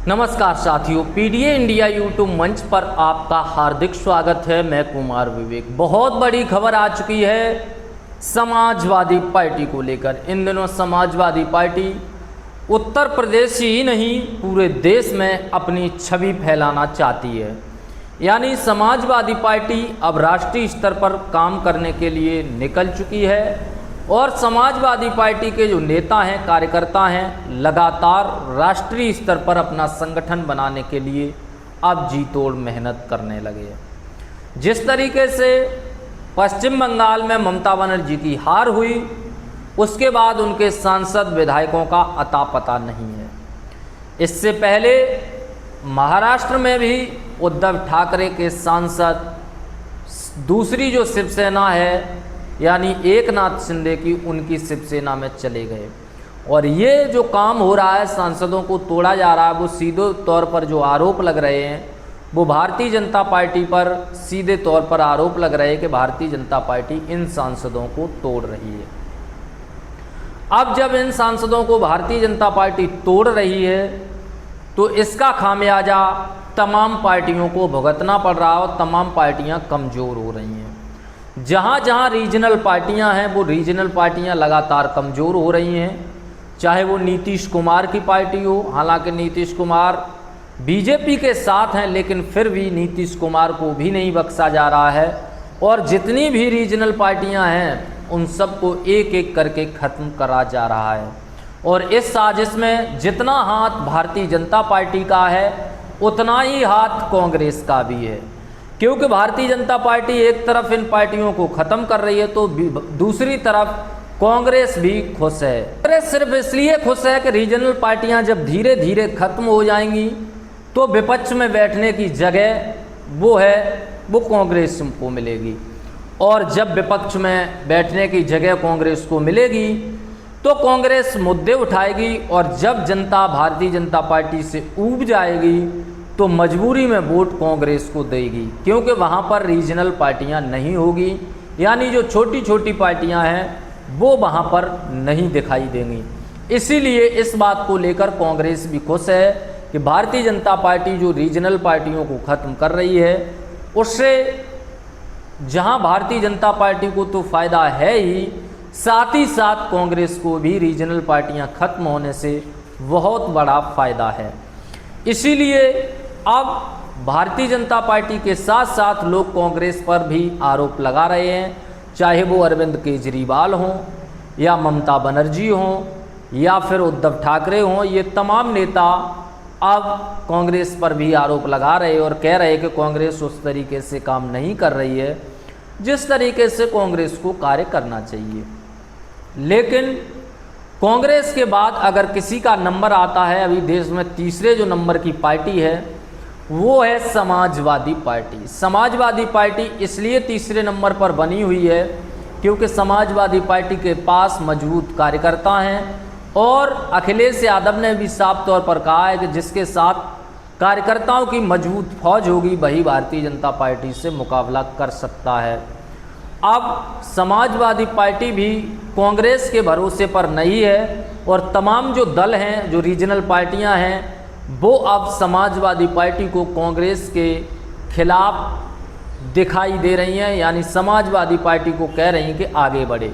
नमस्कार साथियों, PDA India YouTube मंच पर आपका हार्दिक स्वागत है। मैं कुमार विवेक। बहुत बड़ी खबर आ चुकी है समाजवादी पार्टी को लेकर। इन दिनों समाजवादी पार्टी उत्तर प्रदेश ही नहीं पूरे देश में अपनी छवि फैलाना चाहती है। यानी समाजवादी पार्टी अब राष्ट्रीय स्तर पर काम करने के लिए निकल चुकी है और समाजवादी पार्टी के जो नेता हैं, कार्यकर्ता हैं, लगातार राष्ट्रीय स्तर पर अपना संगठन बनाने के लिए अब जी तोड़ मेहनत करने लगे हैं। जिस तरीके से पश्चिम बंगाल में ममता बनर्जी की हार हुई, उसके बाद उनके सांसद विधायकों का अता पता नहीं है। इससे पहले महाराष्ट्र में भी उद्धव ठाकरे के सांसद दूसरी जो शिवसेना है यानी एकनाथ शिंदे की, उनकी शिवसेना में चले गए। और ये जो काम हो रहा है, सांसदों को तोड़ा जा रहा है, वो सीधे तौर पर जो आरोप लग रहे हैं वो भारतीय जनता पार्टी पर सीधे तौर पर आरोप लग रहे हैं कि भारतीय जनता पार्टी इन सांसदों को तोड़ रही है। अब जब इन सांसदों को भारतीय जनता पार्टी तोड़ रही है तो इसका खामियाजा तमाम पार्टियों को भुगतना पड़ रहा है और तमाम पार्टियां कमज़ोर हो रही हैं। जहाँ जहाँ रीजनल पार्टियां हैं वो रीजनल पार्टियां लगातार कमज़ोर हो रही हैं। चाहे वो नीतीश कुमार की पार्टी हो, हालांकि नीतीश कुमार बीजेपी के साथ हैं, लेकिन फिर भी नीतीश कुमार को भी नहीं बख्शा जा रहा है। और जितनी भी रीजनल पार्टियां हैं उन सबको एक एक करके ख़त्म करा जा रहा है। और इस साजिश में जितना हाथ भारतीय जनता पार्टी का है उतना ही हाथ कांग्रेस का भी है, क्योंकि भारतीय जनता पार्टी एक तरफ इन पार्टियों को ख़त्म कर रही है तो दूसरी तरफ कांग्रेस भी खुश है। कांग्रेस सिर्फ इसलिए खुश है कि रीजनल पार्टियां जब धीरे धीरे ख़त्म हो जाएंगी तो विपक्ष में बैठने की जगह वो कांग्रेस को मिलेगी। और जब विपक्ष में बैठने की जगह कांग्रेस को मिलेगी तो कांग्रेस मुद्दे उठाएगी, और जब जनता भारतीय जनता पार्टी से ऊब जाएगी तो मजबूरी में वोट कांग्रेस को देगी, क्योंकि वहाँ पर रीजनल पार्टियाँ नहीं होगी। यानी जो छोटी छोटी पार्टियाँ हैं वो वहाँ पर नहीं दिखाई देंगी। इसीलिए इस बात को लेकर कांग्रेस भी खुश है कि भारतीय जनता पार्टी जो रीजनल पार्टियों को ख़त्म कर रही है, उससे जहाँ भारतीय जनता पार्टी को तो फ़ायदा है ही, साथ ही साथ कांग्रेस को भी रीजनल पार्टियाँ ख़त्म होने से बहुत बड़ा फ़ायदा है। इसीलिए अब भारतीय जनता पार्टी के साथ साथ लोग कांग्रेस पर भी आरोप लगा रहे हैं, चाहे वो अरविंद केजरीवाल हों या ममता बनर्जी हों या फिर उद्धव ठाकरे हों। ये तमाम नेता अब कांग्रेस पर भी आरोप लगा रहे हैं और कह रहे हैं कि कांग्रेस उस तरीके से काम नहीं कर रही है जिस तरीके से कांग्रेस को कार्य करना चाहिए। लेकिन कांग्रेस के बाद अगर किसी का नंबर आता है, अभी देश में तीसरे जो नंबर की पार्टी है वो है समाजवादी पार्टी। समाजवादी पार्टी इसलिए तीसरे नंबर पर बनी हुई है क्योंकि समाजवादी पार्टी के पास मजबूत कार्यकर्ता हैं, और अखिलेश यादव ने भी साफ तौर पर कहा है कि जिसके साथ कार्यकर्ताओं की मजबूत फौज होगी वही भारतीय जनता पार्टी से मुकाबला कर सकता है। अब समाजवादी पार्टी भी कांग्रेस के भरोसे पर नहीं है, और तमाम जो दल हैं, जो रीजनल पार्टियां हैं, वो अब समाजवादी पार्टी को कांग्रेस के खिलाफ दिखाई दे रही हैं। यानी समाजवादी पार्टी को कह रही हैं कि आगे बढ़े।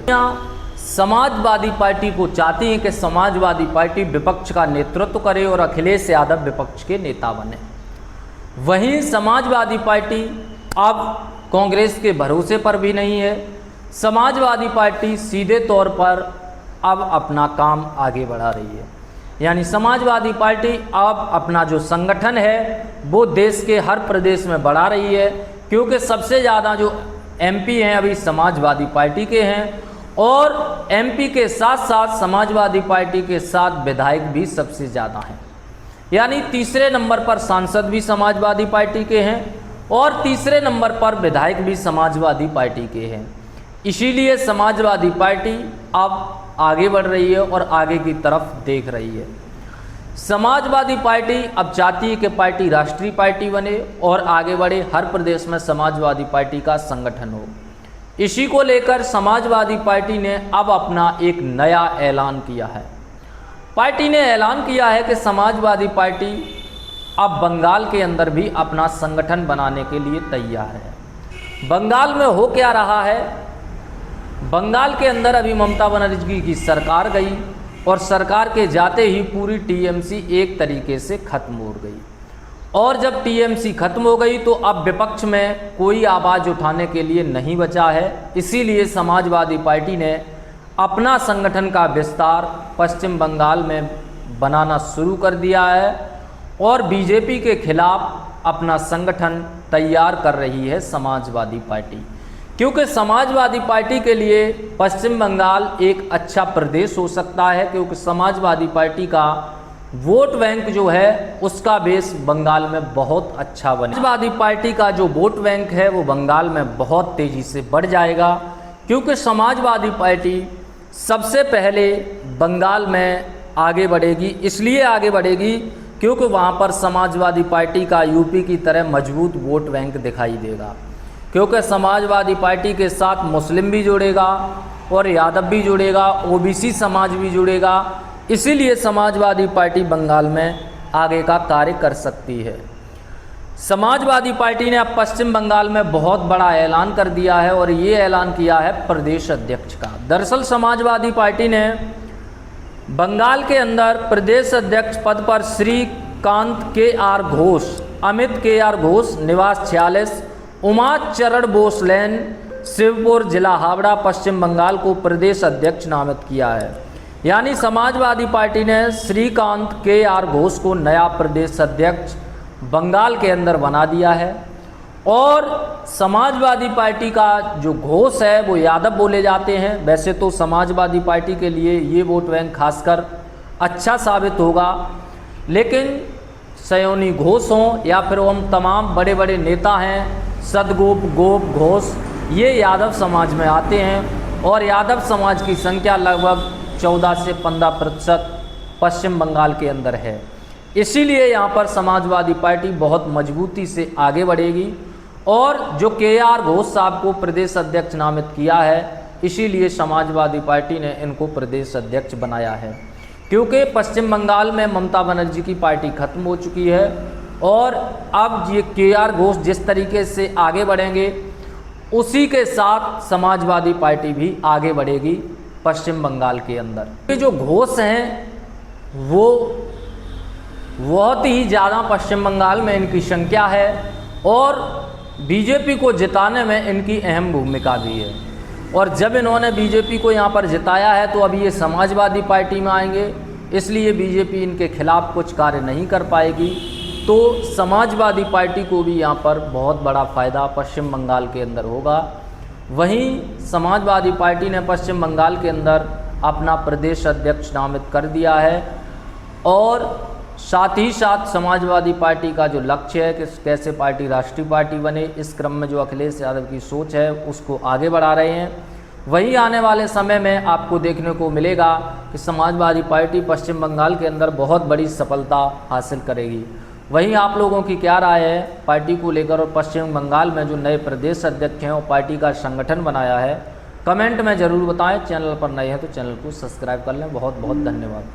समाजवादी पार्टी को चाहती हैं कि समाजवादी पार्टी विपक्ष का नेतृत्व करे और अखिलेश यादव विपक्ष के नेता बने। वहीं समाजवादी पार्टी अब कांग्रेस के भरोसे पर भी नहीं है। समाजवादी पार्टी सीधे तौर पर अब अपना काम आगे बढ़ा रही है। यानी समाजवादी पार्टी अब अपना जो संगठन है वो देश के हर प्रदेश में बढ़ा रही है, क्योंकि सबसे ज़्यादा जो एमपी हैं अभी समाजवादी पार्टी के हैं, और एमपी के साथ साथ समाजवादी पार्टी के साथ विधायक भी सबसे ज़्यादा हैं। यानी तीसरे नंबर पर सांसद भी समाजवादी पार्टी के हैं और तीसरे नंबर पर विधायक भी समाजवादी पार्टी के हैं। इसीलिए समाजवादी पार्टी अब आगे बढ़ रही है और आगे की तरफ देख रही है। समाजवादी पार्टी अब चाहती है कि पार्टी राष्ट्रीय पार्टी बने और आगे बढ़े, हर प्रदेश में समाजवादी पार्टी का संगठन हो। इसी को लेकर समाजवादी पार्टी ने अब अपना एक नया ऐलान किया है। पार्टी ने ऐलान किया है कि समाजवादी पार्टी अब बंगाल के अंदर भी अपना संगठन बनाने के लिए तैयार है। बंगाल में हो क्या रहा है, बंगाल के अंदर अभी ममता बनर्जी की सरकार गई और सरकार के जाते ही पूरी टीएमसी एक तरीके से खत्म हो गई। और जब टीएमसी खत्म हो गई तो अब विपक्ष में कोई आवाज़ उठाने के लिए नहीं बचा है। इसीलिए समाजवादी पार्टी ने अपना संगठन का विस्तार पश्चिम बंगाल में बनाना शुरू कर दिया है और बीजेपी के खिलाफ अपना संगठन तैयार कर रही है समाजवादी पार्टी। क्योंकि समाजवादी पार्टी के लिए पश्चिम बंगाल एक अच्छा प्रदेश हो सकता है, क्योंकि समाजवादी पार्टी का वोट बैंक जो है उसका बेस बंगाल में बहुत अच्छा बने। समाजवादी पार्टी का जो वोट बैंक है वो बंगाल में बहुत तेज़ी से बढ़ जाएगा, क्योंकि समाजवादी पार्टी सबसे पहले बंगाल में आगे बढ़ेगी। इसलिए आगे बढ़ेगी क्योंकि वहाँ पर समाजवादी पार्टी का यूपी की तरह मजबूत वोट बैंक दिखाई देगा, क्योंकि समाजवादी पार्टी के साथ मुस्लिम भी जुड़ेगा और यादव भी जुड़ेगा, ओबीसी समाज भी जुड़ेगा। इसीलिए समाजवादी पार्टी बंगाल में आगे का कार्य कर सकती है। समाजवादी पार्टी ने अब पश्चिम बंगाल में बहुत बड़ा ऐलान कर दिया है और ये ऐलान किया है प्रदेश अध्यक्ष का। दरअसल समाजवादी पार्टी ने बंगाल के अंदर प्रदेश अध्यक्ष पद पर श्रीकांत के.आर. घोष, अमित के.आर. घोष, निवास 46, उमाचरण बोस लेन, शिवपुर, जिला हावड़ा, पश्चिम बंगाल को प्रदेश अध्यक्ष नामित किया है। यानी समाजवादी पार्टी ने श्रीकांत के.आर. घोष को नया प्रदेश अध्यक्ष बंगाल के अंदर बना दिया है। और समाजवादी पार्टी का जो घोष है वो यादव बोले जाते हैं। वैसे तो समाजवादी पार्टी के लिए ये वोट बैंक खासकर अच्छा साबित होगा, लेकिन सयोनी घोष हों या फिर हम तमाम बड़े बड़े नेता हैं, सदगोप, गोप, घोष, ये यादव समाज में आते हैं और यादव समाज की संख्या लगभग 14 से 15% पश्चिम बंगाल के अंदर है। इसीलिए यहाँ पर समाजवादी पार्टी बहुत मजबूती से आगे बढ़ेगी और जो के.आर. घोष साहब को प्रदेश अध्यक्ष नामित किया है, इसीलिए समाजवादी पार्टी ने इनको प्रदेश अध्यक्ष बनाया है। क्योंकि पश्चिम बंगाल में ममता बनर्जी की पार्टी खत्म हो चुकी है और अब ये के.आर. घोष जिस तरीके से आगे बढ़ेंगे उसी के साथ समाजवादी पार्टी भी आगे बढ़ेगी पश्चिम बंगाल के अंदर। ये जो घोष हैं वो बहुत ही ज़्यादा पश्चिम बंगाल में इनकी संख्या है और बीजेपी को जिताने में इनकी अहम भूमिका भी है। और जब इन्होंने बीजेपी को यहाँ पर जिताया है तो अभी ये समाजवादी पार्टी में आएंगे, इसलिए बीजेपी इनके खिलाफ कुछ कार्य नहीं कर पाएगी। तो समाजवादी पार्टी को भी यहाँ पर बहुत बड़ा फ़ायदा पश्चिम बंगाल के अंदर होगा। वहीं समाजवादी पार्टी ने पश्चिम बंगाल के अंदर अपना प्रदेश अध्यक्ष नामित कर दिया है और साथ ही साथ समाजवादी पार्टी का जो लक्ष्य है कि कैसे पार्टी राष्ट्रीय पार्टी बने, इस क्रम में जो अखिलेश यादव की सोच है उसको आगे बढ़ा रहे हैं। वहीं आने वाले समय में आपको देखने को मिलेगा कि समाजवादी पार्टी पश्चिम बंगाल के अंदर बहुत बड़ी सफलता हासिल करेगी। वहीं आप लोगों की क्या राय है पार्टी को लेकर और पश्चिम बंगाल में जो नए प्रदेश अध्यक्ष हैं और पार्टी का संगठन बनाया है, कमेंट में ज़रूर बताएं। चैनल पर नए हैं तो चैनल को सब्सक्राइब कर लें। बहुत बहुत धन्यवाद।